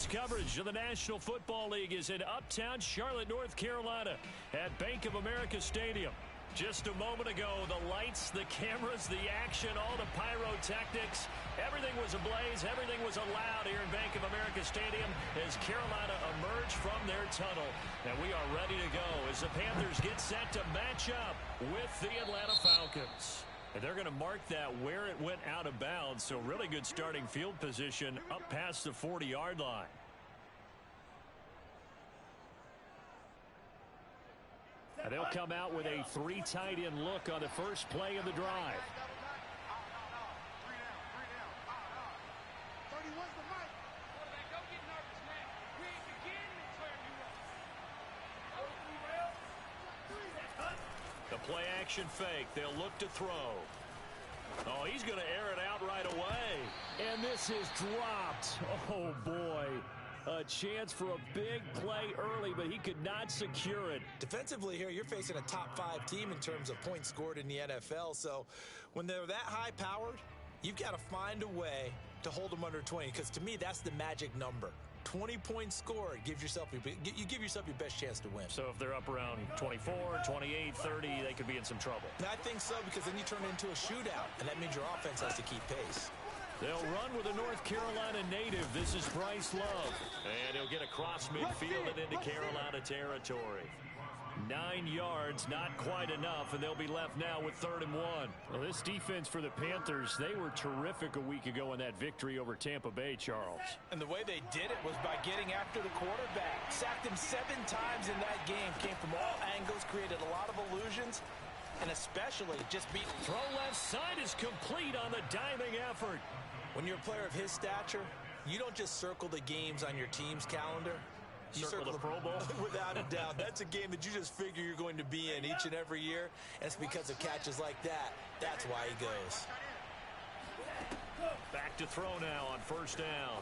Tonight's coverage of the National Football League is in uptown Charlotte, North Carolina at Bank of America Stadium. Just a moment ago, the lights, the cameras, the action, all the pyrotechnics, everything was ablaze, everything was allowed here in Bank of America Stadium as Carolina emerged from their tunnel. And we are ready to go as the Panthers get set to match up with the Atlanta Falcons. And they're going to mark that where it went out of bounds, so really good starting field position up past the 40-yard line. And they'll come out with a three tight end look on the first play of the drive. The play action fake. They'll look to throw. Oh, he's going to air it out right away. And this is dropped. Oh, boy. A chance for a big play early, but he could not secure it. Defensively here, you're facing a top-5 team in terms of points scored in the NFL. So when they're that high-powered, you've got to find a way to hold them under 20, because to me, that's the magic number. 20 points scored, you give yourself your best chance to win. So if they're up around 24, 28, 30, they could be in some trouble. And I think so, because then you turn it into a shootout, and that means your offense has to keep pace. They'll run with a North Carolina native. This is Bryce Love. And he'll get across midfield and into Carolina territory. 9 yards, not quite enough, and they'll be left now with 3rd and 1. Well, this defense for the Panthers, they were terrific a week ago in that victory over Tampa Bay, Charles. And the way they did it was by getting after the quarterback. Sacked him 7 times in that game. Came from all angles, created a lot of illusions, and especially just beat. Throw left side is complete on the diving effort. When you're a player of his stature, you don't just circle the games on your team's calendar. You circle the Pro Bowl? Without a doubt. That's a game that you just figure you're going to be in each and every year. And it's because of catches like that. That's why he goes. Back to throw now on 1st down.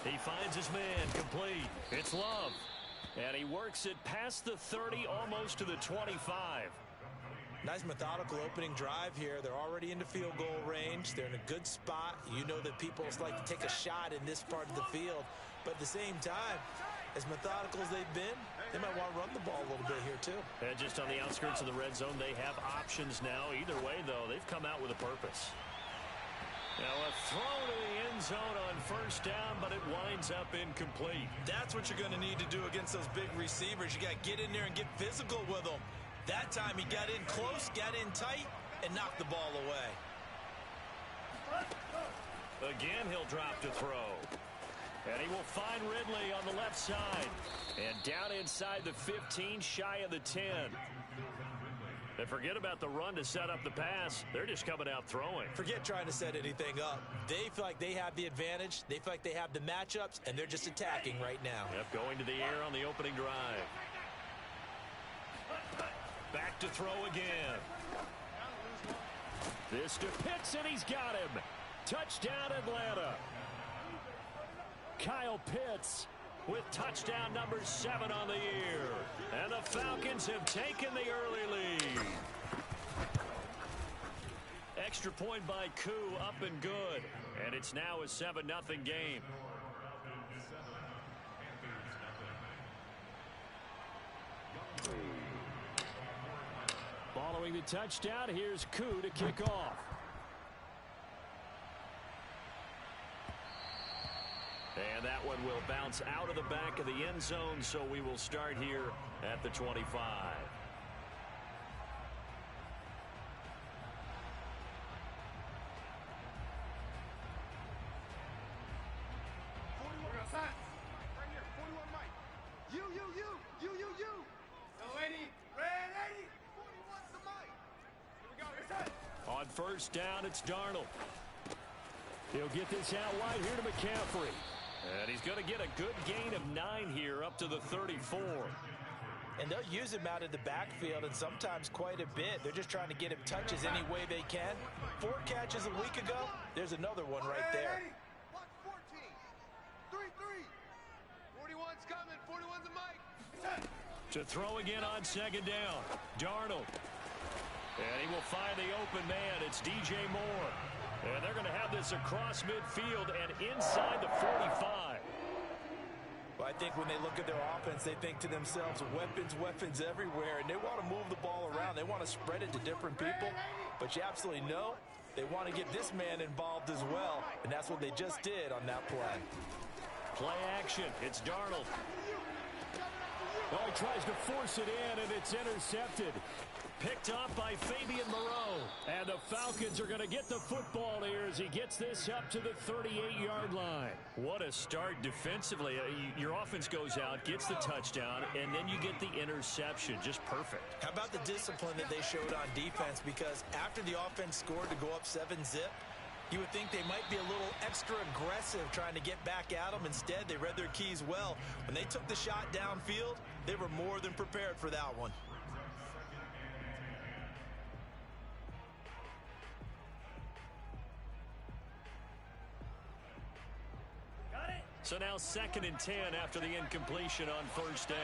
He finds his man complete. It's Love. And he works it past the 30, almost to the 25. Nice methodical opening drive here. They're already into field goal range. They're in a good spot. You know that people like to take a shot in this part of the field. But at the same time, as methodical as they've been, they might want to run the ball a little bit here too. And just on the outskirts of the red zone, they have options now. Either way, though, they've come out with a purpose. Now a throw to the end zone on 1st down, but it winds up incomplete. That's what you're going to need to do against those big receivers. You got to get in there and get physical with them. That time he got in close, got in tight, and knocked the ball away. Again, he'll drop to throw. And he will find Ridley on the left side. And down inside the 15, shy of the 10. And forget about the run to set up the pass. They're just coming out throwing. Forget trying to set anything up. They feel like they have the advantage. They feel like they have the matchups, and they're just attacking right now. Yep, going to the air on the opening drive. Back to throw again. This to Pitts, and he's got him. Touchdown, Atlanta. Kyle Pitts with touchdown number 7 on the year. And the Falcons have taken the early lead. Extra point by Koo, up and good. And it's now a 7-0 game. Following the touchdown, here's Koo to kick off. And that one will bounce out of the back of the end zone, so we will start here at the 25. On 1st down, it's Darnold. He'll get this out wide here to McCaffrey. And he's going to get a good gain of 9 here up to the 34. And they'll use him out of the backfield, and sometimes quite a bit. They're just trying to get him touches any way they can. 4 catches a week ago. There's another one right there. 3-3. 41's coming. 41's a mic. To throw again on 2nd down. Darnold. And he will find the open man. It's DJ Moore. And they're going to have this across midfield and inside the 45. Well, I think when they look at their offense, they think to themselves, weapons everywhere, and they want to move the ball around. They want to spread it to different people, but you absolutely know they want to get this man involved as well, and that's what they just did on that play. Play action. It's Darnold. Oh, he tries to force it in, and it's intercepted. Picked off by Fabian Moreau. And the Falcons are going to get the football here as he gets this up to the 38-yard line. What a start defensively. Your offense goes out, gets the touchdown, and then you get the interception. Just perfect. How about the discipline that they showed on defense? Because after the offense scored to go up 7-zip, you would think they might be a little extra aggressive trying to get back at them. Instead, they read their keys well. When they took the shot downfield, they were more than prepared for that one. So now 2nd and 10 after the incompletion on first down.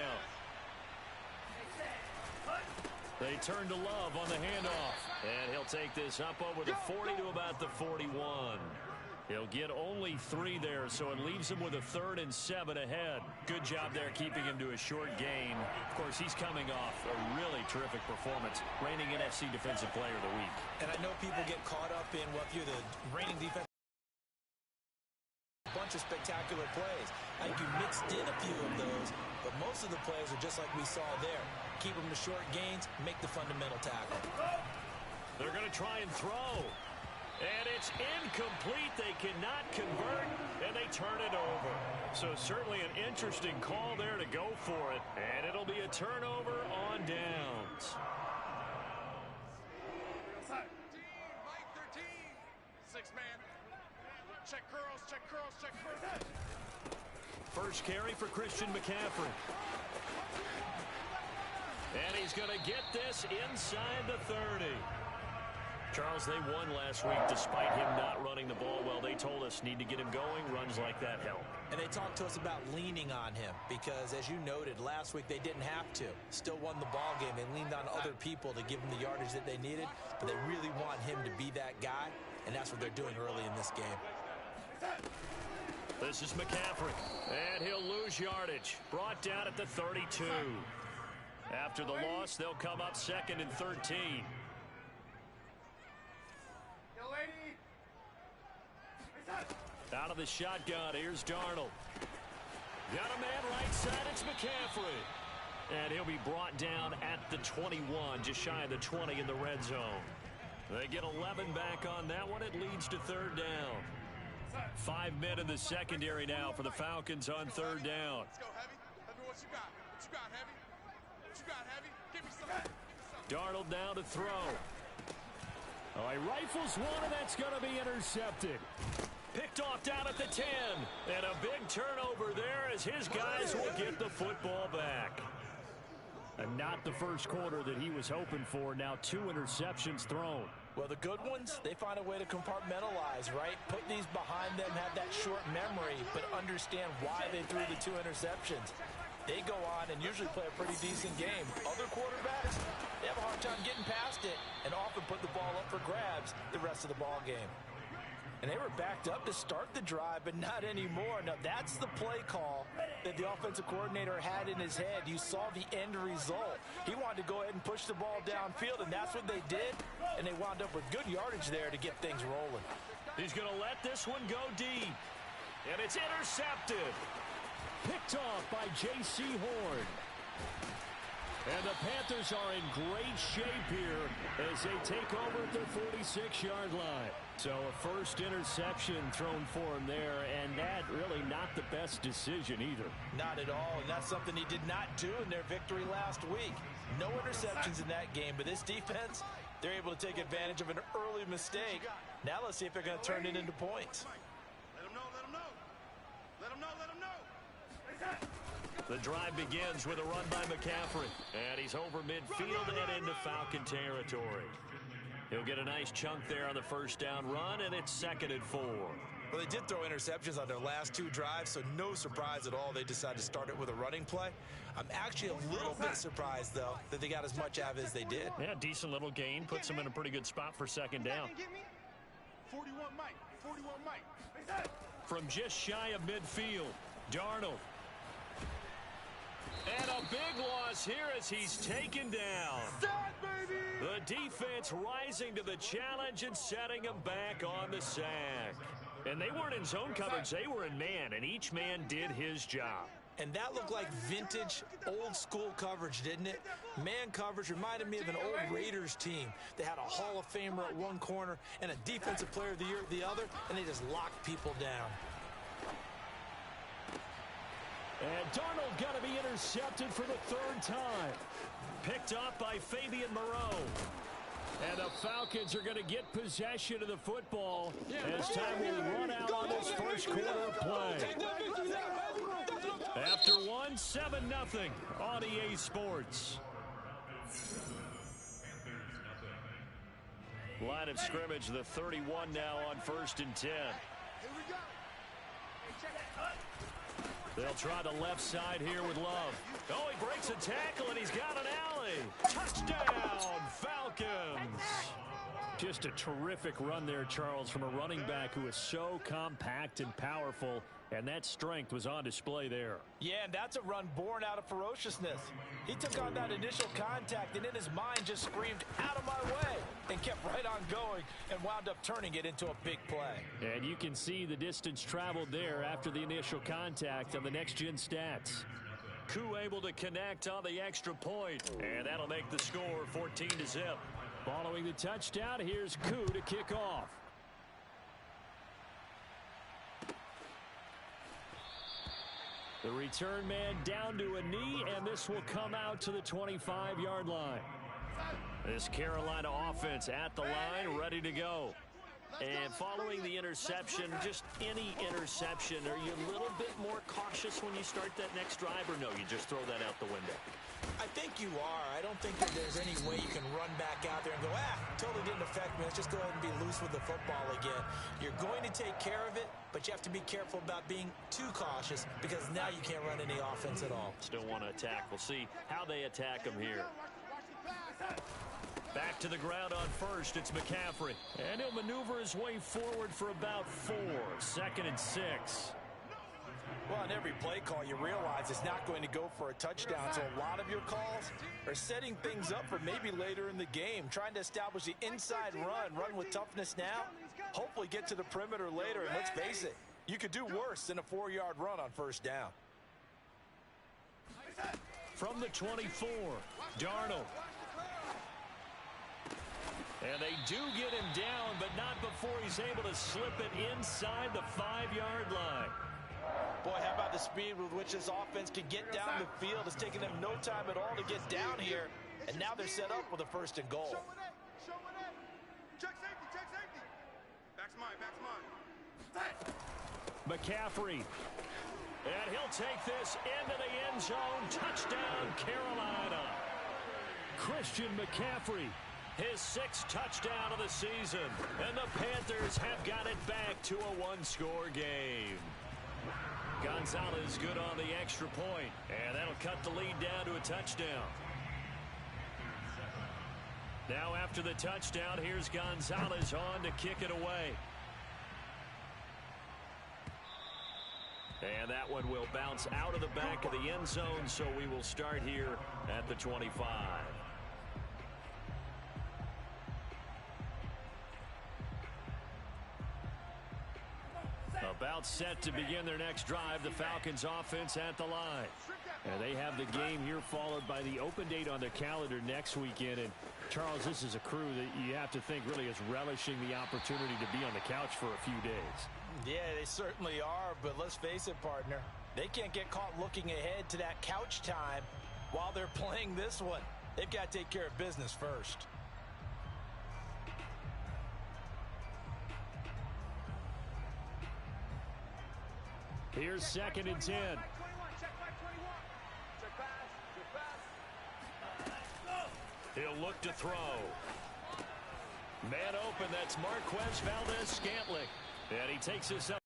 They turn to Love on the handoff. And he'll take this up over the 40 to about the 41. He'll get only 3 there, so it leaves him with a 3rd and 7 ahead. Good job there keeping him to a short gain. Of course, he's coming off a really terrific performance. Reigning NFC Defensive Player of the Week. And I know people get caught up in what you're the reigning defense. Bunch of spectacular plays. I think you mixed in a few of those, but most of the plays are just like we saw there. Keep them to short gains, make the fundamental tackle. They're going to try and throw. And it's incomplete. They cannot convert, and they turn it over. So certainly an interesting call there to go for it. And it'll be a turnover on downs. Mike 13. 6-man. Check curls, check curls, check curls. First carry for Christian McCaffrey. And he's going to get this inside the 30. Charles, they won last week despite him not running the ball well. They told us need to get him going. Runs like that help. And they talked to us about leaning on him because, as you noted, last week they didn't have to. Still won the ball game. They leaned on other people to give them the yardage that they needed, but they really want him to be that guy, and that's what they're doing early in this game. This is McCaffrey, and he'll lose yardage. Brought down at the 32. After the loss, they'll come up 2nd and 13. Out of the shotgun, here's Darnold. Got a man right side, it's McCaffrey. And he'll be brought down at the 21, just shy of the 20 in the red zone. They get 11 back on that one. It leads to 3rd down. 5 men in the secondary now for the Falcons on 3rd down. Let's go, Heavy. Heavy, what you got? What you got, Heavy? What you got, Heavy? Give me some. Darnold now to throw. Oh, he rifles one, and that's going to be intercepted. Picked off down at the 10. And a big turnover there as his guys will get the football back. And not the first quarter that he was hoping for. Now 2 interceptions thrown. Well, the good ones, they find a way to compartmentalize, right? Put these behind them, have that short memory, but understand why they threw the 2 interceptions. They go on and usually play a pretty decent game. Other quarterbacks, they have a hard time getting past it and often put the ball up for grabs the rest of the ball game. And they were backed up to start the drive, but not anymore. Now, that's the play call that the offensive coordinator had in his head. You saw the end result. He wanted to go ahead and push the ball downfield, and that's what they did. And they wound up with good yardage there to get things rolling. He's going to let this one go deep. And it's intercepted. Picked off by J.C. Horn. And the Panthers are in great shape here as they take over at their 46-yard line. So a first interception thrown for him there, and that really not the best decision either. Not at all, and that's something he did not do in their victory last week. No interceptions in that game, but this defense, they're able to take advantage of an early mistake. Now let's see if they're going to turn it into points. Let him know, let him know. Let him know, let him know. The drive begins with a run by McCaffrey. And he's over midfield and into Falcon territory. He'll get a nice chunk there on the first down run, and it's 2nd and 4. Well, they did throw interceptions on their last 2 drives, so no surprise at all they decided to start it with a running play. I'm actually a little bit surprised, though, that they got as much out of it as they did. Yeah, decent little gain. Puts them in a pretty good spot for 2nd down. 41 Mike. 41 Mike. From just shy of midfield, Darnold. And a big loss here as he's taken down. The defense rising to the challenge and setting him back on the sack. And they weren't in zone coverage, they were in man, and each man did his job. And that looked like vintage, old-school coverage, didn't it? Man coverage reminded me of an old Raiders team. They had a Hall of Famer at one corner and a Defensive Player of the Year at the other, and they just locked people down. And Darnold going to be intercepted for the third time. Picked up by Fabian Moreau. And the Falcons are going to get possession of the football as time will run out on this first quarter of play. After one, 7-0 on EA Sports. Line of scrimmage, the 31 now on 1st and 10. They'll try the left side here with Love. Oh, he breaks a tackle, and he's got an alley. Touchdown, Falcons. Just a terrific run there, Charles, from a running back who is so compact and powerful, and that strength was on display there. Yeah, and that's a run born out of ferociousness. He took on that initial contact, and in his mind just screamed, out of my way, and kept right on going and wound up turning it into a big play. And you can see the distance traveled there after the initial contact on the next-gen stats. Koo able to connect on the extra point, and that'll make the score 14-0. Following the touchdown, here's Koo to kick off. The return man down to a knee, and this will come out to the 25-yard line. This Carolina offense at the line, ready to go. And following the interception, just any interception, are you a little bit more cautious when you start that next drive, or no, you just throw that out the window? I think you are. I don't think that there's any way you can run back out there and go, totally didn't affect me. Let's just go ahead and be loose with the football again. You're going to take care of it, but you have to be careful about being too cautious because now you can't run any offense at all. Still want to attack. We'll see how they attack him here. Back to the ground on first. It's McCaffrey. And he'll maneuver his way forward for about 4. 2nd and 6. Well, on every play call, you realize it's not going to go for a touchdown. So a lot of your calls are setting things up for maybe later in the game, trying to establish the inside run with toughness now, hopefully get to the perimeter later. And let's face it, you could do worse than a 4-yard run on first down. From the 24, Darnold. And they do get him down, but not before he's able to slip it inside the 5-yard line. Boy, how about the speed with which this offense can get down the field? It's taken them no time at all to get down here, and now they're set up with a 1st and goal. Check safety. Back's mine. McCaffrey. And he'll take this into the end zone. Touchdown, Carolina. Christian McCaffrey. His 6th touchdown of the season. And the Panthers have got it back to a 1-score game. Gonzalez good on the extra point, and that'll cut the lead down to a touchdown. Now after the touchdown, here's Gonzalez on to kick it away. And that one will bounce out of the back of the end zone, so we will start here at the 25. About set to begin their next drive, the Falcons offense at the line. And they have the game here followed by the open date on their calendar next weekend. And Charles, this is a crew that you have to think really is relishing the opportunity to be on the couch for a few days. Yeah, they certainly are, but let's face it, partner. They can't get caught looking ahead to that couch time while they're playing this one. They've got to take care of business first. Here's 2nd and 10. He'll look to throw. Man open, that's Marquez Valdez-Scantling. And he takes this up.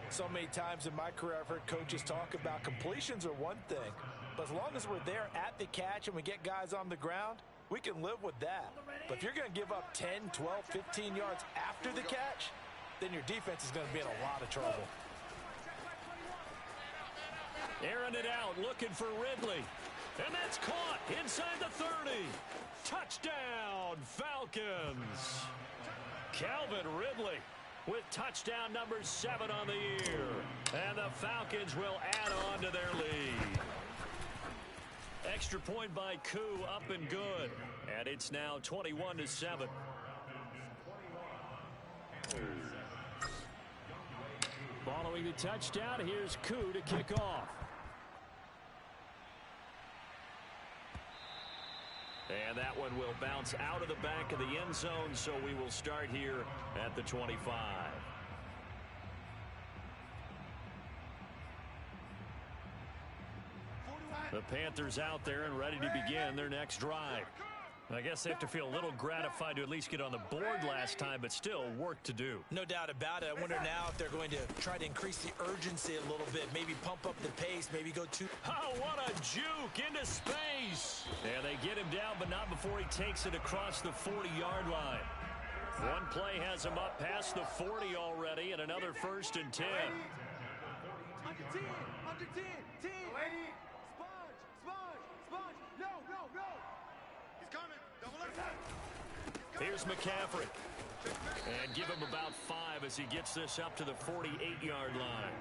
So many times in my career I've heard coaches talk about completions are one thing, but as long as we're there at the catch and we get guys on the ground, we can live with that. But if you're going to give up 10, 12, 15 yards after the catch, then your defense is going to be in a lot of trouble. Airing it out, looking for Ridley. And that's caught inside the 30. Touchdown, Falcons. Calvin Ridley with touchdown number 7 on the year. And the Falcons will add on to their lead. Extra point by Koo, up and good. And it's now 21-7. Following the touchdown, here's Koo to kick off. And that one will bounce out of the back of the end zone, so we will start here at the 25. The Panthers out there and ready to begin their next drive. I guess they have to feel a little gratified to at least get on the board last time, but still work to do. No doubt about it. I wonder now if they're going to try to increase the urgency a little bit, maybe pump up the pace, maybe go too... Oh, what a juke into space. And they get him down, but not before he takes it across the 40-yard line. One play has him up past the 40 already, and another 1st and 10. Under 10, under 10, 10. Sponge, no. He's coming, double up. Here's McCaffrey. And give him about 5 as he gets this up to the 48-yard line.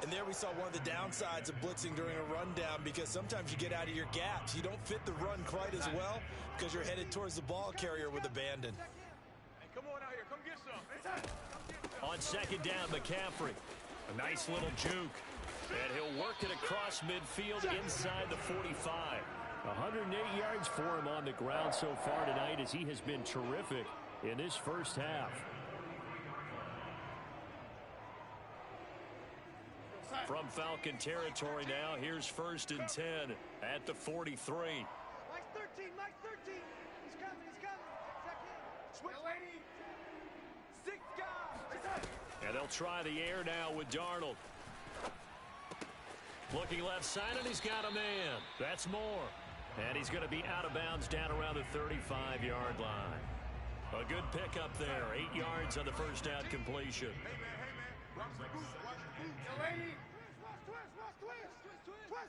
And there we saw one of the downsides of blitzing during a rundown, because sometimes you get out of your gaps. You don't fit the run quite as well because you're headed towards the ball carrier with abandon. Hey, come on out here, come get some. On 2nd down, McCaffrey. A nice little juke. And he'll work it across midfield inside the 45. 108 yards for him on the ground so far tonight, as he has been terrific in this first half. From Falcon territory now, here's 1st and 10 at the 43. Mike's 13. He's coming. Check in. Switch, lady. 6 guys. And they'll try the air now with Darnold. Looking left side, and he's got a man. That's more. And he's going to be out of bounds down around the 35-yard line. A good pickup there. 8 yards on the first down completion. Hey, man. Watch the boots. Yo, lady.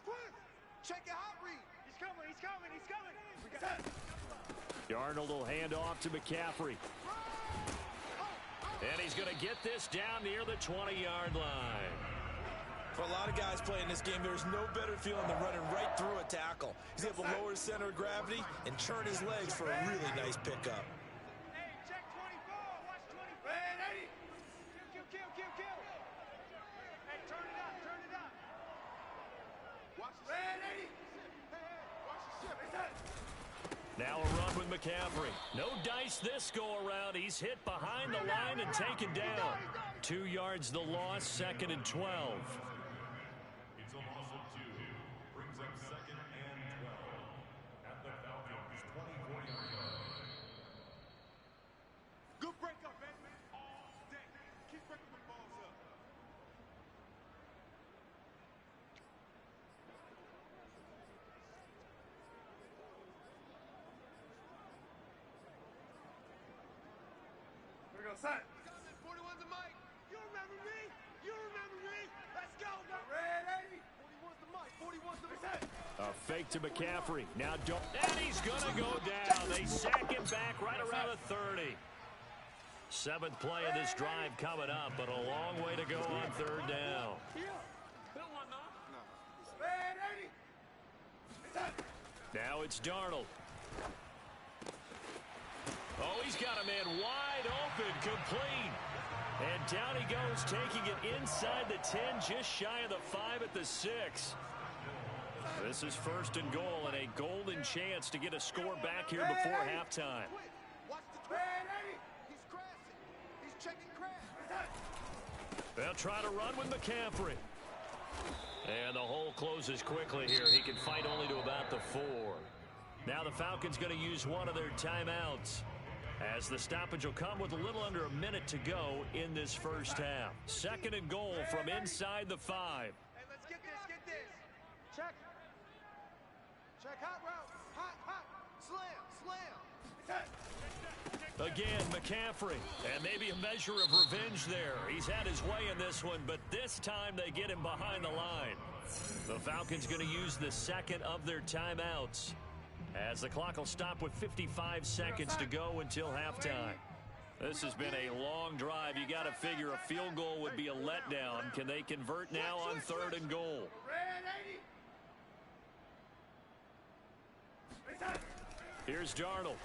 Twist. Check your hot read. He's coming. We got it. Darnold will hand off to McCaffrey. And he's going to get this down near the 20-yard line. For a lot of guys playing this game, there's no better feeling than running right through a tackle. He's able to lower his center of gravity and turn his legs for a really nice pickup. Hey, check 24. Watch 24. Ready. Kill. Hey, turn it up. Watch the ready. Hey, watch the ship. Now a run with McCaffrey. No dice this go around. He's hit behind the line and taken down. 2 yards the loss, 2nd and 12. It's a loss of 2. Brings up 2nd and 12 at the Falcons' 24-yard line. Good break up, man. All day. Keep breaking the balls up. Here we go, set. 41's the mic. You remember me? Let's go, man. Ready? 41's the mic. 41's the mic. A fake to McCaffrey. Now don't. And he's going to go down. They sack him back right around the 30. 7th play of this drive coming up, but a long way to go on 3rd down. Now it's Darnold. Oh, he's got a man wide open, complete. And down he goes, taking it inside the 10, just shy of the 5 at the 6. This is 1st and goal, and a golden chance to get a score back here before halftime. Watch the twist. He's crashing. He's checking crash. They'll try to run with McCaffrey. And the hole closes quickly here. He can fight only to about the 4. Now the Falcons going to use one of their timeouts, as the stoppage will come with a little under a minute to go in this first half. 2nd and goal from inside the 5. Hey, let's get this. Check. Hot route. Hot. Sling. Again, McCaffrey, and maybe a measure of revenge there. He's had his way in this one, but this time they get him behind the line. The Falcons going to use the second of their timeouts, as the clock will stop with 55 seconds to go until halftime. This has been a long drive. You got to figure a field goal would be a letdown. Can they convert now on 3rd and goal? Here's Darnold.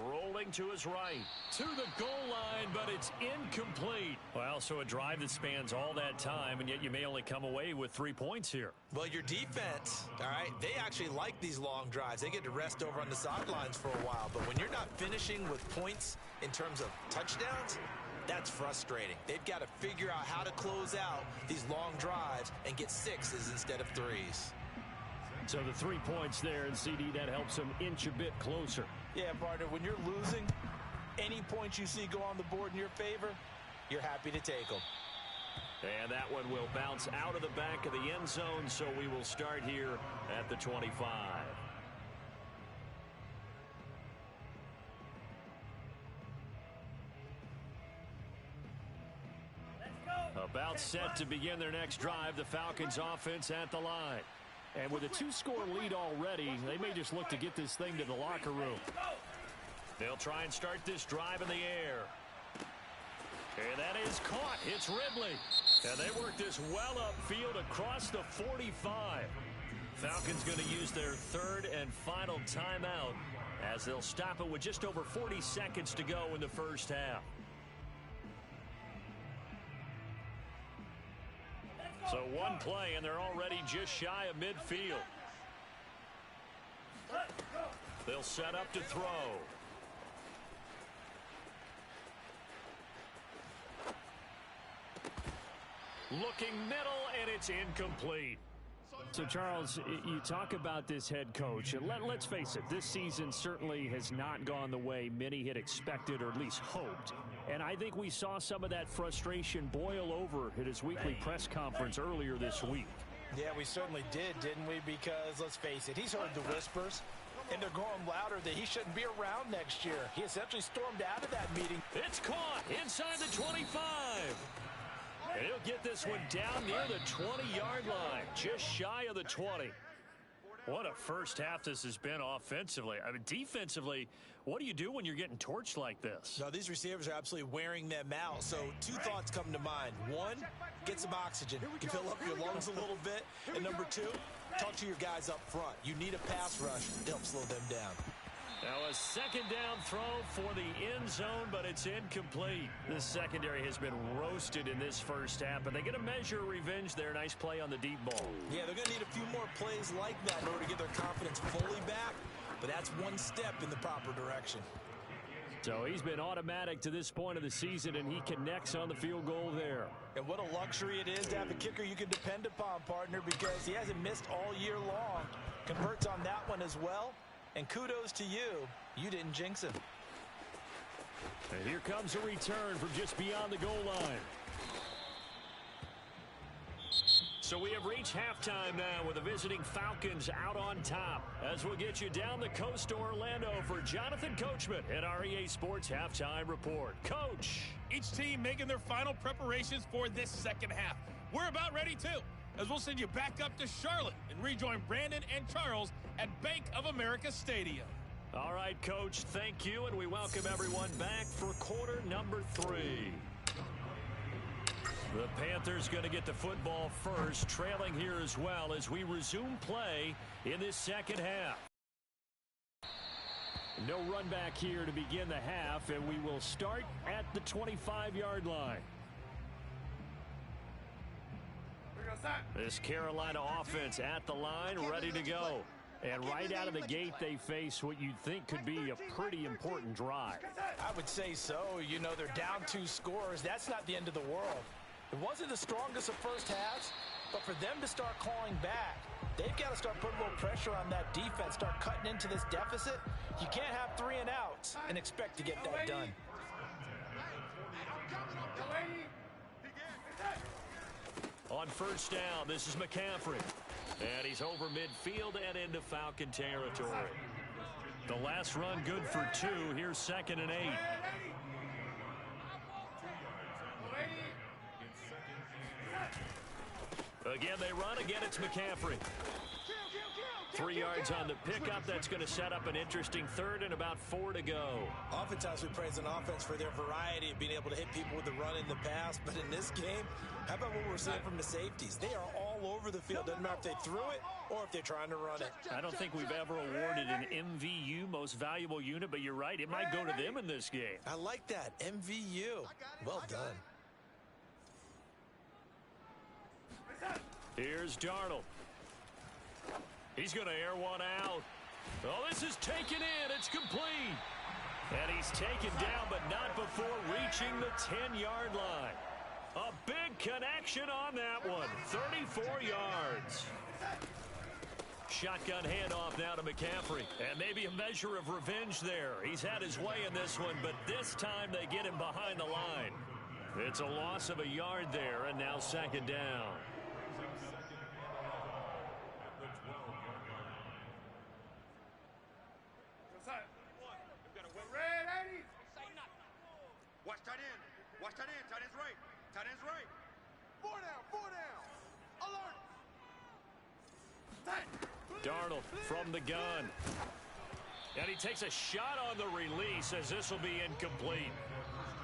Rolling to his right. To the goal line, but it's incomplete. Well, so a drive that spans all that time, and yet you may only come away with 3 points here. Well, your defense, all right, they actually like these long drives. They get to rest over on the sidelines for a while. But when you're not finishing with points in terms of touchdowns, that's frustrating. They've got to figure out how to close out these long drives and get 6s instead of 3s. So the 3 points there, and CD, that helps them inch a bit closer. Yeah, partner, when you're losing, any points you see go on the board in your favor, you're happy to take them. And that one will bounce out of the back of the end zone, so we will start here at the 25. About set to begin their next drive, the Falcons offense at the line. And with a 2-score lead already, they may just look to get this thing to the locker room. They'll try and start this drive in the air. And that is caught. It's Ridley. And they work this well upfield across the 45. Falcons going to use their 3rd and final timeout, as they'll stop it with just over 40 seconds to go in the first half. So one play, and they're already just shy of midfield. They'll set up to throw. Looking middle, and it's incomplete. So, Charles, you talk about this head coach, and let's face it, this season certainly has not gone the way many had expected or at least hoped. And I think we saw some of that frustration boil over at his weekly press conference earlier this week. Yeah, we certainly did, didn't we? Because, let's face it, he's heard the whispers, and they're growing louder that he shouldn't be around next year. He essentially stormed out of that meeting. It's caught inside the 25. And he'll get this one down near the 20-yard line, just shy of the 20. What a first half this has been offensively. I mean, defensively, what do you do when you're getting torched like this? No, these receivers are absolutely wearing them out. So 2 thoughts come to mind. 1, get some oxygen. You fill up your lungs a little bit. And number 2, talk to your guys up front. You need a pass rush to help slow them down. Now a second down throw for the end zone, but it's incomplete. The secondary has been roasted in this first half, but they get a measure of revenge there. Nice play on the deep ball. Yeah, they're going to need a few more plays like that in order to get their confidence fully back, but that's one step in the proper direction. So he's been automatic to this point of the season, and he connects on the field goal there. And what a luxury it is to have a kicker you can depend upon, partner, because he hasn't missed all year long. Converts on that one as well. And kudos to you. You didn't jinx him. And here comes a return from just beyond the goal line. So we have reached halftime now with the visiting Falcons out on top. As we'll get you down the coast to Orlando for Jonathan Coachman at REA Sports Halftime Report. Coach. Each team making their final preparations for this second half. We're about ready too, as we'll send you back up to Charlotte and rejoin Brandon and Charles at Bank of America Stadium. All right, Coach, thank you, and we welcome everyone back for quarter number 3. The Panthers going to get the football first, trailing here as well as we resume play in this second half. No run back here to begin the half, and we will start at the 25-yard line. This Carolina offense at the line, ready to go. And right out of the gate, they face what you'd think could be a pretty important drive. I would say so. You know, they're down 2 scores. That's not the end of the world. It wasn't the strongest of first halves, but for them to start clawing back, they've got to start putting a little pressure on that defense, start cutting into this deficit. You can't have 3 and outs and expect to get that done. On first down, this is McCaffrey. And he's over midfield and into Falcon territory. The last run good for 2. Here's 2nd and 8. Again, they run. Again, it's McCaffrey. 3 yards on the pickup. That's going to set up an interesting 3rd and about 4 to go. Oftentimes we praise an offense for their variety of being able to hit people with the run in the pass. But in this game, how about what we're seeing from the safeties? They are all over the field. Doesn't matter if they threw it or if they're trying to run it. I don't think we've ever awarded an MVU, most valuable unit, but you're right. It might go to them in this game. I like that. MVU. Well done. Here's Darnold. He's going to air one out. Oh, this is taken in. It's complete. And he's taken down, but not before reaching the 10-yard line. A big connection on that one. 34 yards. Shotgun handoff now to McCaffrey. And maybe a measure of revenge there. He's had his way in this one, but this time they get him behind the line. It's a loss of a yard there, and now 2nd down. Watch tight end. Watch tight end. Tight end's right. Tight end's right. 4 down. 4 down. Alert. Darnold from the gun. And he takes a shot on the release as this will be incomplete.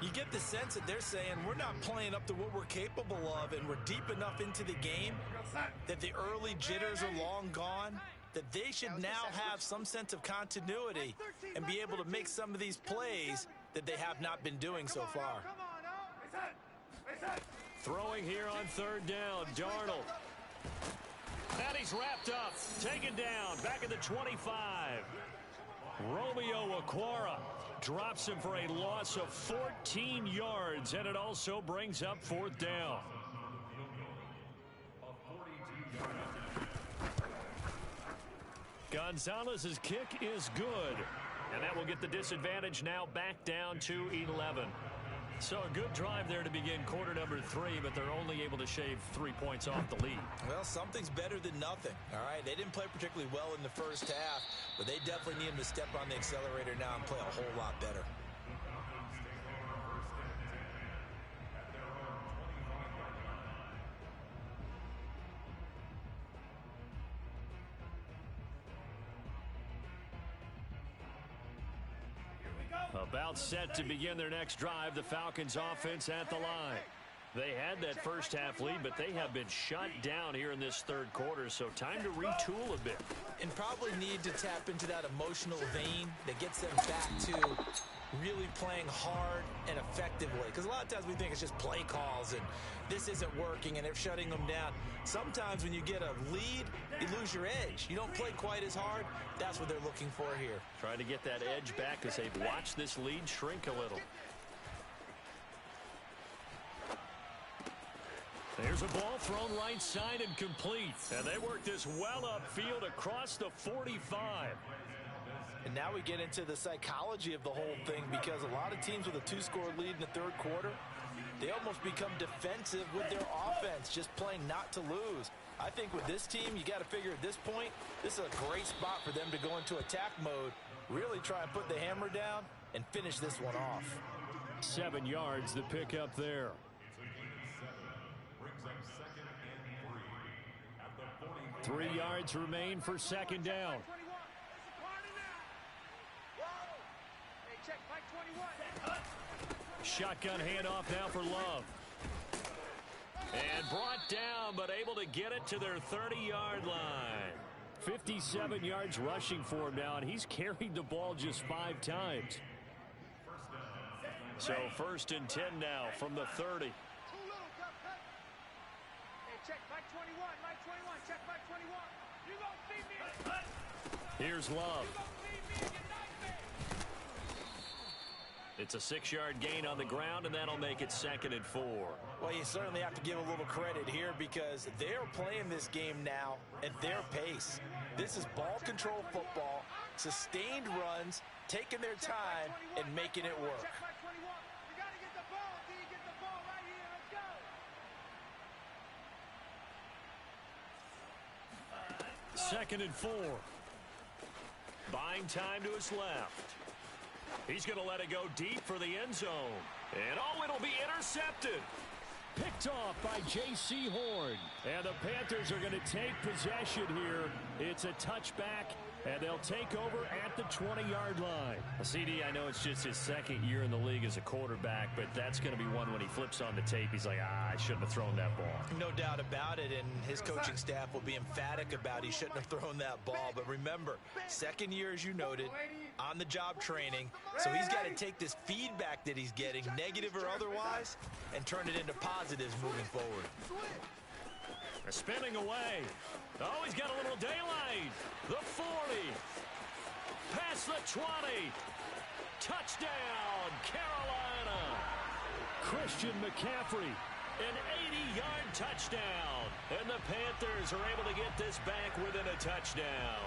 You get the sense that they're saying we're not playing up to what we're capable of, and we're deep enough into the game that the early jitters are long gone, that they should now have some sense of continuity and be able to make some of these plays that they have not been doing so far. Throwing here on 3rd down, Darnold. And he's wrapped up, taken down, back at the 25. Romeo Okwara drops him for a loss of 14 yards, and it also brings up 4th down. Gonzalez's kick is good, and that will get the disadvantage now back down to 11. So a good drive there to begin quarter number 3, but they're only able to shave 3 points off the lead. Well, something's better than nothing, all right? They didn't play particularly well in the first half, but they definitely need him to step on the accelerator now and play a whole lot better. About set to begin their next drive, the Falcons offense at the line. They had that first half lead, but they have been shut down here in this 3rd quarter, so time to retool a bit. And probably need to tap into that emotional vein that gets them back to really playing hard and effectively. Because a lot of times we think it's just play calls and this isn't working and they're shutting them down. Sometimes when you get a lead, you lose your edge. You don't play quite as hard. That's what they're looking for here. Trying to get that edge back as they've watched this lead shrink a little. There's a ball thrown right side and complete. And they work this well upfield across the 45. And now we get into the psychology of the whole thing, because a lot of teams with a 2-score lead in the 3rd quarter, they almost become defensive with their offense, just playing not to lose. I think with this team, you got to figure at this point, this is a great spot for them to go into attack mode, really try and put the hammer down and finish this one off. 7 yards, the pickup there. Brings up 2nd and 3 at the 3 yards remain for 2nd down. Shotgun handoff now for Love. And brought down, but able to get it to their 30-yard line. 57 yards rushing for him now, and he's carried the ball just 5 times. So 1st and 10 now from the 30. Here's Love. It's a 6-yard gain on the ground, and that'll make it 2nd and 4. Well, you certainly have to give a little credit here, because they're playing this game now at their pace. This is ball control football, sustained runs, taking their time and making it work. 2nd and 4. Buying time to his left. He's going to let it go deep for the end zone. And, oh, it'll be intercepted. Picked off by J.C. Horn. And the Panthers are going to take possession here. It's a touchback, and they'll take over at the 20-yard line. CD, I know it's just his second year in the league as a quarterback, but that's going to be one when he flips on the tape. He's like, I shouldn't have thrown that ball. No doubt about it, and his coaching staff will be emphatic about he shouldn't have thrown that ball. But remember, second year, as you noted, on-the-job training, so he's got to take this feedback that he's getting, negative or otherwise, and turn it into positives moving forward. They're spinning away. Oh, he's got a little daylight. The 40. Past the 20. Touchdown, Carolina. Christian McCaffrey, an 80-yard touchdown. And the Panthers are able to get this back within a touchdown.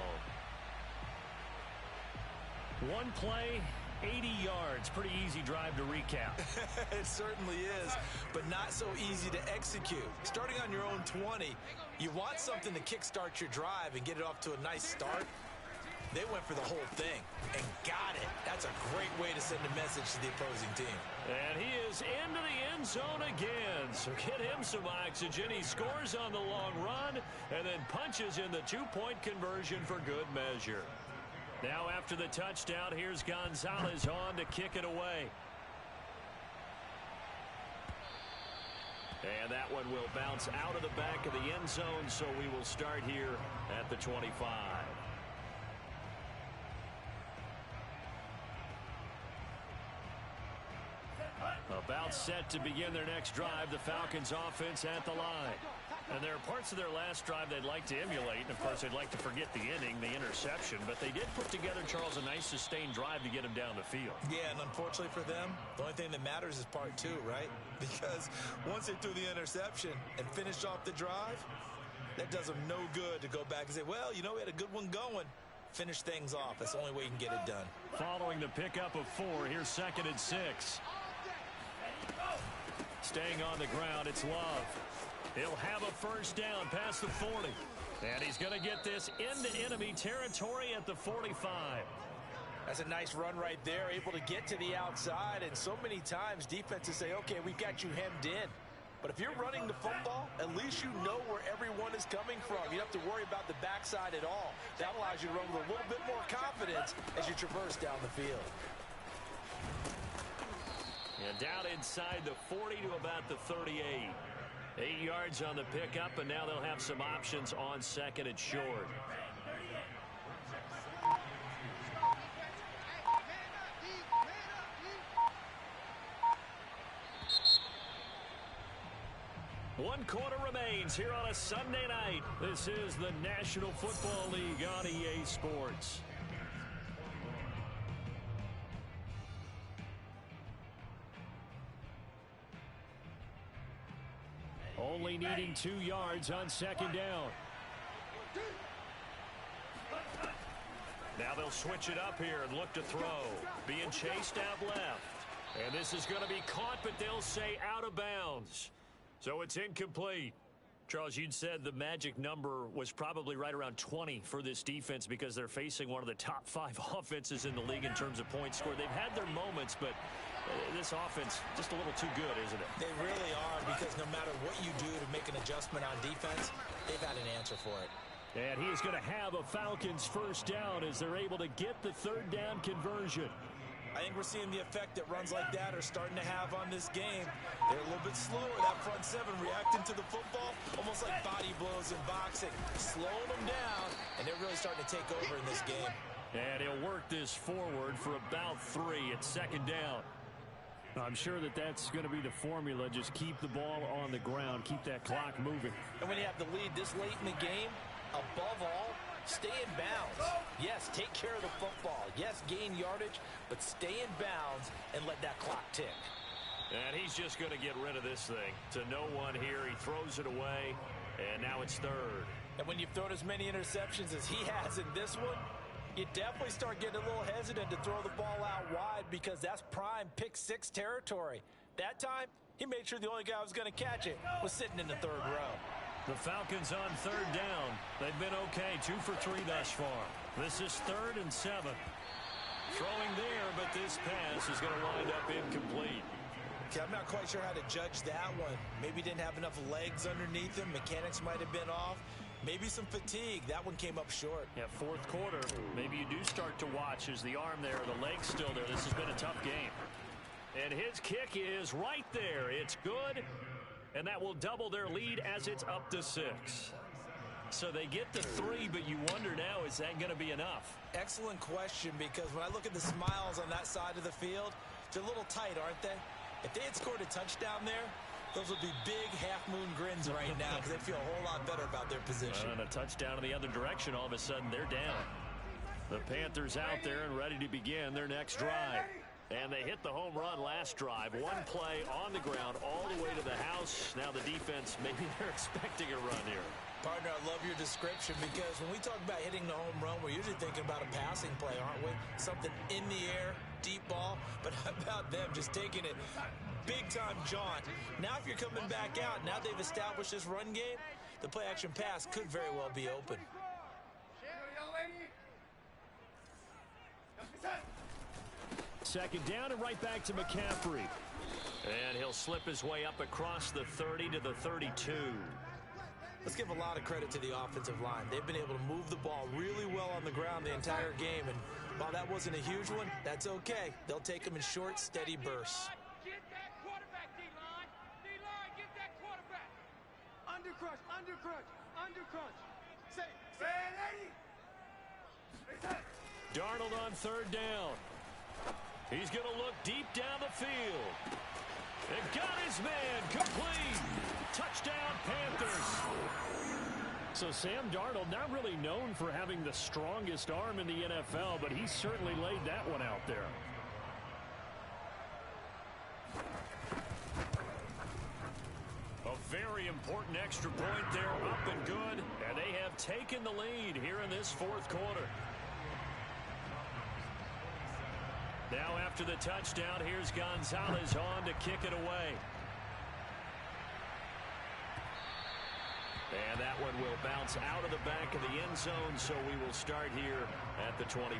One play, 80 yards. Pretty easy drive to recap. It certainly is, but not so easy to execute. Starting on your own 20, you want something to kickstart your drive and get it off to a nice start. They went for the whole thing and got it. That's a great way to send a message to the opposing team. And he is into the end zone again. So get him some oxygen. He scores on the long run and then punches in the two-point conversion for good measure. Now after the touchdown, here's Gonzalez on to kick it away. And that one will bounce out of the back of the end zone, so we will start here at the 25. About set to begin their next drive, the Falcons offense at the line. And there are parts of their last drive they'd like to emulate. And, of course, they'd like to forget the inning, the interception. But they did put together, Charles, a nice sustained drive to get him down the field. Yeah, and unfortunately for them, the only thing that matters is part two, right? Because once they threw the interception and finished off the drive, that does them no good to go back and say, well, you know, we had a good one going. Finish things off. That's the only way you can get it done. Following the pickup of 4, here's 2nd and 6. Staying on the ground, it's Love. He'll have a first down past the 40. And he's going to get this into enemy territory at the 45. That's a nice run right there, able to get to the outside. And so many times defenses say, okay, we've got you hemmed in. But if you're running the football, at least you know where everyone is coming from. You don't have to worry about the backside at all. That allows you to run with a little bit more confidence as you traverse down the field. And down inside the 40 to about the 38. 8 yards on the pickup, and now they'll have some options on 2nd and short. One quarter remains here on a Sunday night. This is the National Football League on EA Sports. Only needing 2 yards on 2nd down. Now they'll switch it up here and look to throw. Being chased out left. And this is going to be caught, but they'll say out of bounds. So it's incomplete. Charles, you'd said the magic number was probably right around 20 for this defense because they're facing one of the top 5 offenses in the league in terms of points scored. They've had their moments, but this offense just a little too good, isn't it? They really are, because no matter what you do to make an adjustment on defense, they've had an answer for it. And he is going to have a Falcons first down as they're able to get the 3rd down conversion. I think we're seeing the effect that runs like that are starting to have on this game. They're a little bit slower, that front 7, reacting to the football, almost like body blows in boxing, slowing them down, and they're really starting to take over in this game. And he'll work this forward for about 3 at 2nd down. I'm sure that that's going to be the formula. Just keep the ball on the ground, keep that clock moving. And when you have the lead this late in the game, above all, stay in bounds. Yes, take care of the football. Yes, gain yardage, but stay in bounds and let that clock tick. And he's just going to get rid of this thing. To no one here, he throws it away, and now it's 3rd. And when you've thrown as many interceptions as he has in this one, you definitely start getting a little hesitant to throw the ball out wide, because that's prime pick 6 territory. That time, he made sure the only guy who was going to catch it was sitting in the 3rd row. The Falcons on third down. They've been okay, 2 for 3 thus far. This is 3rd and 7. Throwing there, but this pass is going to wind up incomplete. Okay, I'm not quite sure how to judge that one. Maybe didn't have enough legs underneath him. Mechanics might have been off. Maybe some fatigue. That one came up short. Yeah, 4th quarter. Maybe you do start to watch as the arm there, the leg's still there. This has been a tough game. And his kick is right there. It's good. And that will double their lead as it's up to 6. So they get to 3, but you wonder now, is that going to be enough? Excellent question, because when I look at the smiles on that side of the field, they're a little tight, aren't they? If they had scored a touchdown there, those would be big half-moon grins right now because they feel a whole lot better about their position. And a touchdown in the other direction, all of a sudden they're down. The Panthers out there and ready to begin their next drive. And they hit the home run last drive. One play on the ground all the way to the house. Now the defense, maybe they're expecting a run here. Partner, I love your description because when we talk about hitting the home run, we're usually thinking about a passing play, aren't we? Something in the air, deep ball. But how about them just taking it big-time jaunt? Now if you're coming back out, now they've established this run game, the play-action pass could very well be open. Second down and right back to McCaffrey. And he'll slip his way up across the 30 to the 32. Let's give a lot of credit to the offensive line. They've been able to move the ball really well on the ground the entire game. And while that wasn't a huge one, that's okay. They'll take them in short, steady bursts. Get that quarterback, D-line. D-line, get that quarterback. Undercrunch, undercrunch, undercrunch. Say, 80. Darnold on third down. He's going to look deep down the field. And got his man complete. Touchdown, Panthers. So Sam Darnold, not really known for having the strongest arm in the NFL, but he certainly laid that one out there. A very important extra point there, up and good. And they have taken the lead here in this 4th quarter. Now after the touchdown, here's Gonzalez on to kick it away. And that one will bounce out of the back of the end zone, so we will start here at the 25.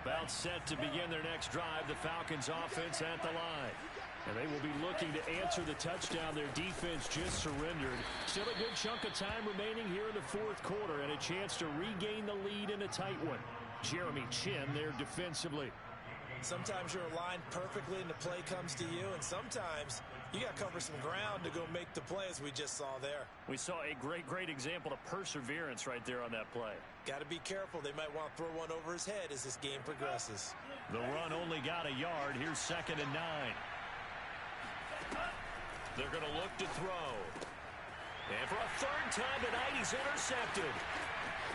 About set to begin their next drive, the Falcons offense at the line. And they will be looking to answer the touchdown their defense just surrendered. Still a good chunk of time remaining here in the 4th quarter and a chance to regain the lead in a tight one. Jeremy Chin there defensively. Sometimes you're aligned perfectly and the play comes to you, and sometimes you got to cover some ground to go make the play, as we just saw there. We saw a great example of perseverance right there on that play. Got to be careful. They might want to throw one over his head as this game progresses. The run only got a yard. Here's 2nd and 9. They're going to look to throw. And for a 3rd time tonight, he's intercepted.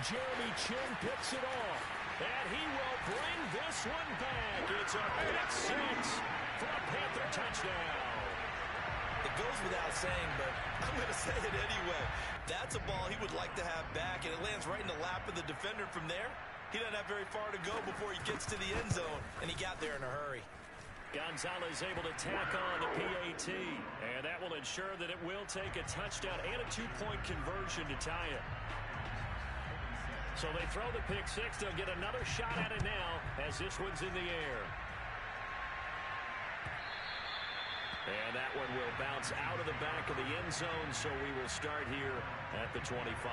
Jeremy Chin picks it off. And he will bring this one back. It's a pick 6 for a Panther touchdown. It goes without saying, but I'm going to say it anyway. That's a ball he would like to have back, and it lands right in the lap of the defender from there. He doesn't have very far to go before he gets to the end zone, and he got there in a hurry. Gonzalez able to tack on the PAT, and that will ensure that it will take a touchdown and a 2-point conversion to tie it. So they throw the pick 6. They'll get another shot at it now as this one's in the air. And that one will bounce out of the back of the end zone, so we will start here at the 25.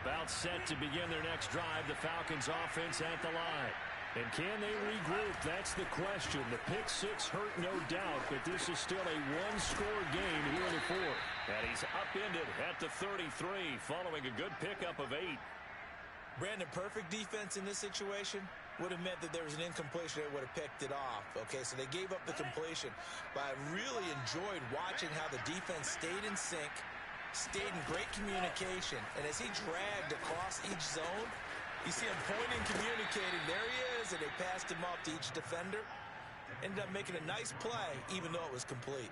About set to begin their next drive, the Falcons offense at the line. And can they regroup? That's the question. The pick 6 hurt, no doubt, but this is still a one-score game here in the 4th. And he's upended at the 33 following a good pickup of 8. Brandon, perfect defense in this situation would have meant that there was an incompletion. They would have picked it off. Okay, so they gave up the completion. But I really enjoyed watching how the defense stayed in sync, stayed in great communication, and as he dragged across each zone, You see him pointing, communicating. There he is, and they passed him off to each defender. Ended up making a nice play, even though it was complete.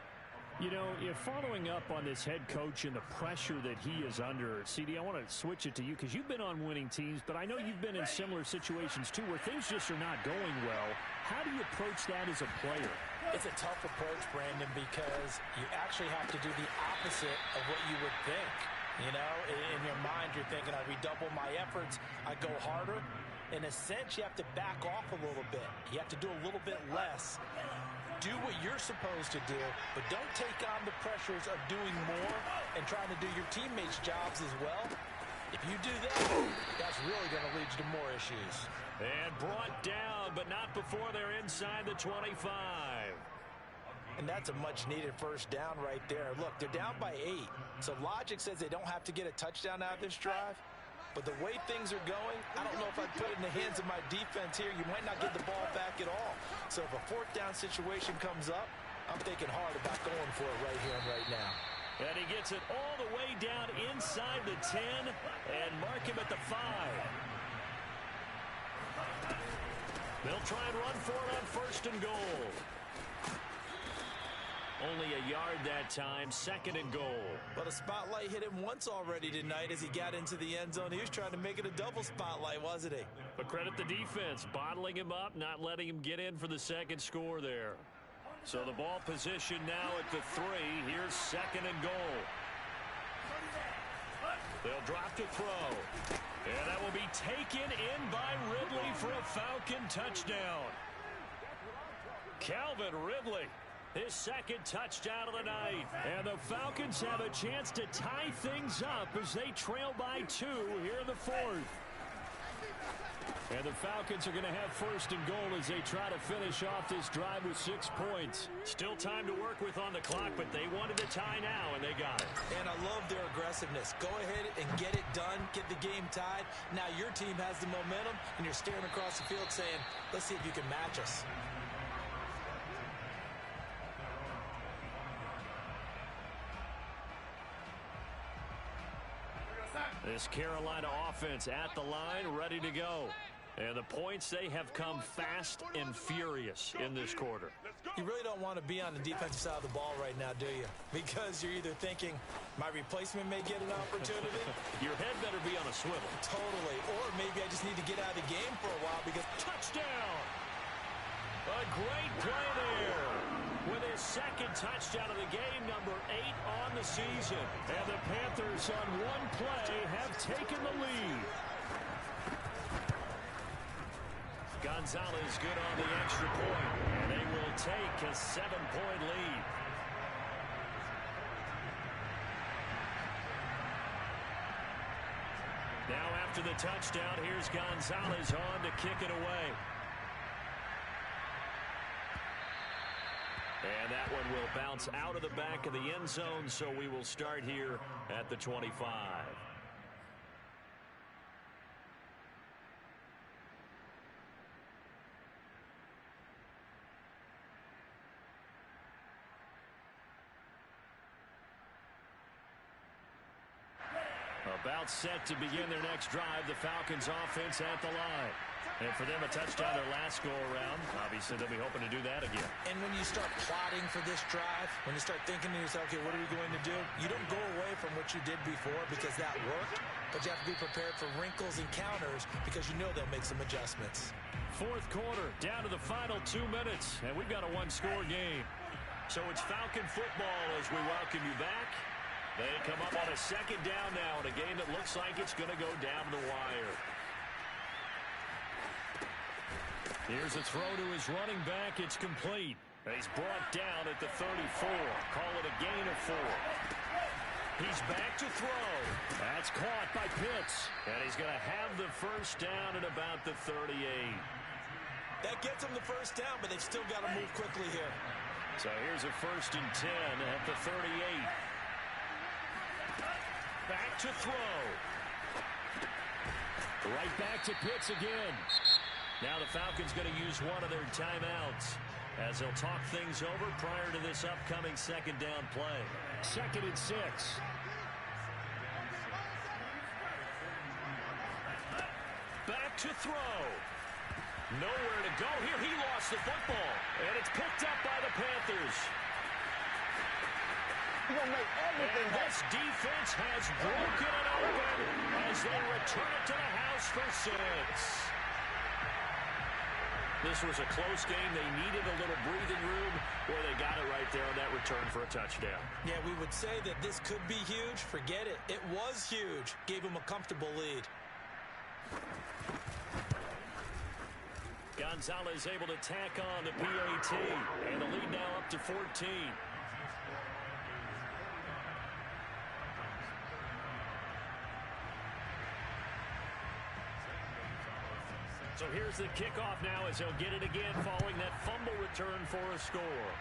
You know, if following up on this head coach and the pressure that he is under, CD, I want to switch it to you because you've been on winning teams, but I know you've been in similar situations too where things just are not going well. How do you approach that as a player? It's a tough approach, Brandon, because you actually have to do the opposite of what you would think. You know, in your mind, you're thinking, I redouble my efforts, I go harder. In a sense, you have to back off a little bit. You have to do a little bit less. Do what you're supposed to do, but don't take on the pressures of doing more and trying to do your teammates' jobs as well. If you do that, that's really going to lead you to more issues. And brought down, but not before they're inside the 25. And that's a much-needed first down right there. Look, they're down by 8. So logic says they don't have to get a touchdown out of this drive. But the way things are going, I don't know if I'd put it in the hands of my defense here. You might not get the ball back at all. So if a fourth down situation comes up, I'm thinking hard about going for it right here and right now. And he gets it all the way down inside the 10 and mark him at the 5. They'll try and run for it on first and goal. Only a yard that time, second and goal. But a spotlight hit him once already tonight as he got into the end zone. He was trying to make it a double spotlight, wasn't he? But credit the defense, bottling him up, not letting him get in for the second score there. So the ball position now at the 3. Here's second and goal. They'll drop to throw. And that will be taken in by Ridley for a Falcon touchdown. Calvin Ridley. His second touchdown of the night. And the Falcons have a chance to tie things up as they trail by 2 here in the 4th. And the Falcons are going to have first and goal as they try to finish off this drive with 6 points. Still time to work with on the clock, but they wanted to tie now, and they got it. And I love their aggressiveness. Go ahead and get it done, get the game tied. Now your team has the momentum, and you're staring across the field saying, let's see if you can match us. This Carolina offense at the line, ready to go. And the points, they have come fast and furious in this quarter. You really don't want to be on the defensive side of the ball right now, do you? Because you're either thinking, my replacement may get an opportunity. Your head better be on a swivel. Totally. Or maybe I just need to get out of the game for a while because... Touchdown! A great play there. With his second touchdown of the game, number 8 on the season. And the Panthers on one play have taken the lead. Gonzalez good on the extra point. And they will take a 7-point lead. Now after the touchdown, here's Gonzalez on to kick it away. And that one will bounce out of the back of the end zone, so we will start here at the 25. About set to begin their next drive, the Falcons offense at the line. And for them, a touchdown their last go-around. Obviously, they'll be hoping to do that again. And when you start plotting for this drive, when you start thinking to yourself, okay, what are we going to do? You don't go away from what you did before because that worked, but you have to be prepared for wrinkles and counters because you know they'll make some adjustments. 4th quarter, down to the final 2 minutes, and we've got a one-score game. So it's Falcon football as we welcome you back. They come up on a second down now in a game that looks like it's going to go down the wire. Here's a throw to his running back. It's complete. He's brought down at the 34. Call it a gain of 4. He's back to throw. That's caught by Pitts. And he's going to have the first down at about the 38. That gets him the first down, but they've still got to move quickly here. So here's a 1st and 10 at the 38. Back to throw. Right back to Pitts again. Now the Falcons going to use one of their timeouts as they'll talk things over prior to this upcoming second down play. 2nd and 6. Back to throw. Nowhere to go here. He lost the football. And it's picked up by the Panthers. You're gonna make everything and this defense has broken it open as they return it to the house for 6. This was a close game. They needed a little breathing room where they got it right there on that return for a touchdown. Yeah, we would say that this could be huge. Forget it. It was huge. Gave them a comfortable lead. Gonzalez able to tack on the PAT. And the lead now up to 14. So here's the kickoff now as he'll get it again following that fumble return for a score.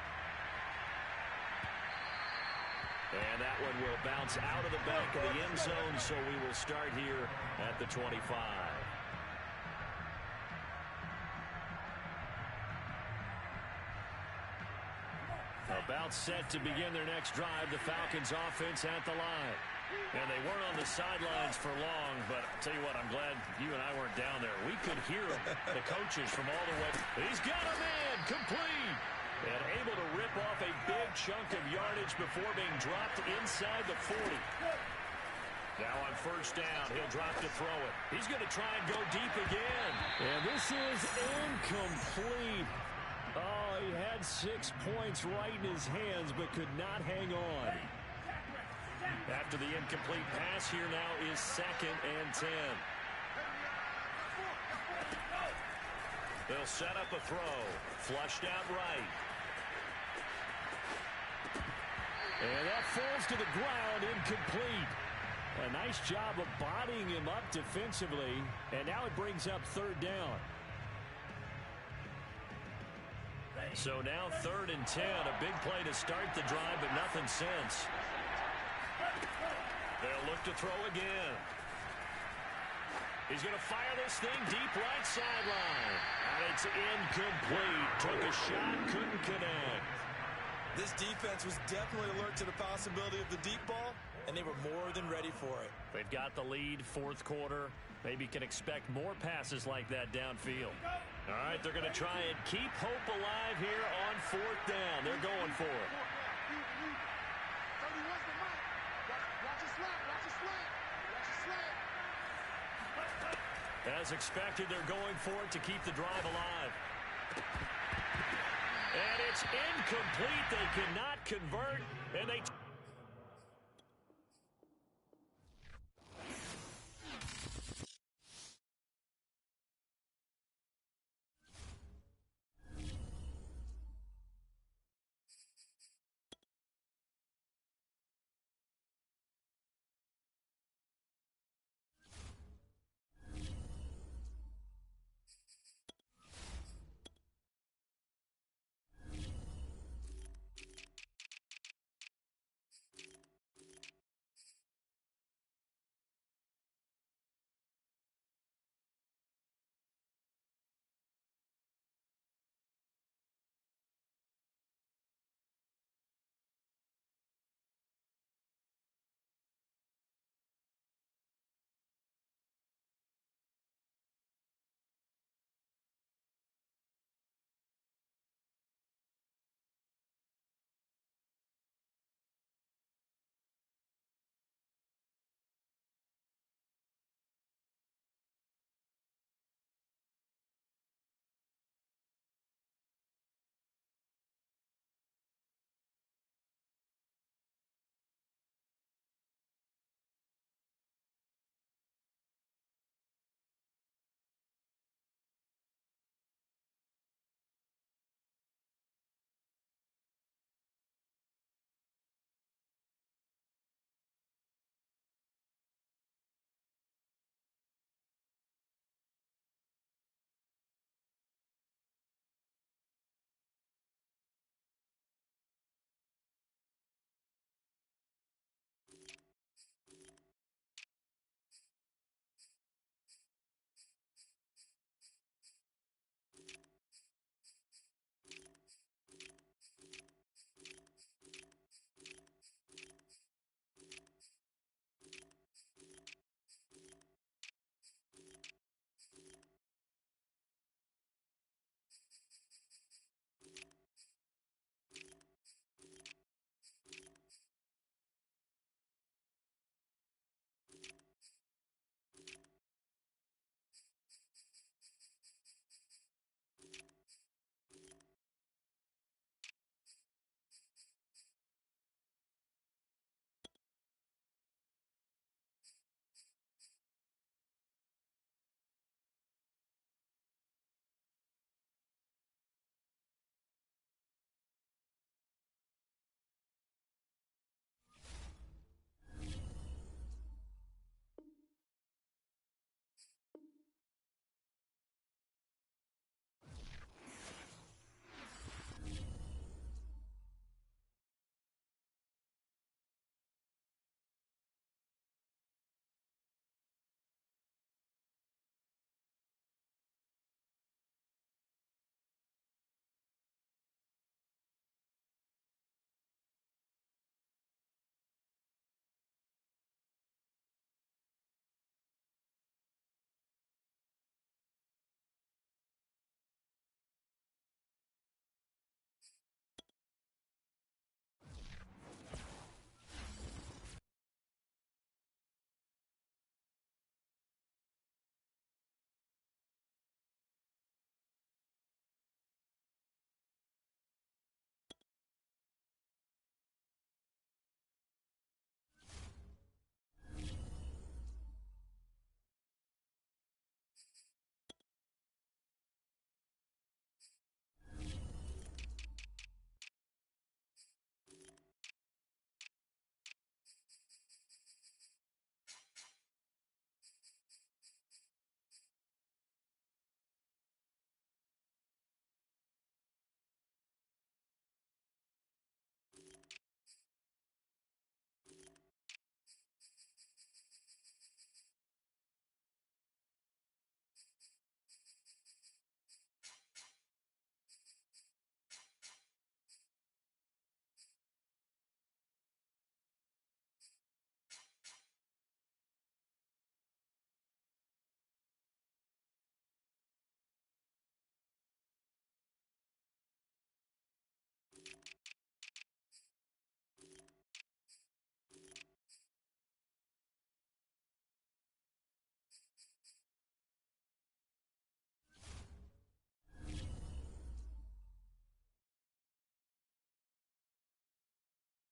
And that one will bounce out of the back of the end zone, so we will start here at the 25. About set to begin their next drive, the Falcons offense at the line. And they weren't on the sidelines for long, but I'll tell you what, I'm glad you and I weren't down there. We could hear the coaches from all the way. He's got a man, complete. And able to rip off a big chunk of yardage before being dropped inside the 40. Now on first down, he'll drop to throw it. He's going to try and go deep again. And this is incomplete. Oh, he had 6 points right in his hands, but could not hang on. After the incomplete pass, here now is 2nd and 10. They'll set up a throw. Flushed out right. And that falls to the ground, incomplete. A nice job of bodying him up defensively. And now it brings up 3rd down. So now 3rd and 10. A big play to start the drive, but nothing since. They'll look to throw again. He's going to fire this thing deep right sideline. And it's incomplete. Took a shot, couldn't connect. This defense was definitely alert to the possibility of the deep ball, and they were more than ready for it. They've got the lead, 4th quarter. Maybe can expect more passes like that downfield. All right, they're going to try and keep hope alive here on 4th down. They're going for it. As expected, they're going for it to keep the drive alive. And it's incomplete. They cannot convert, and they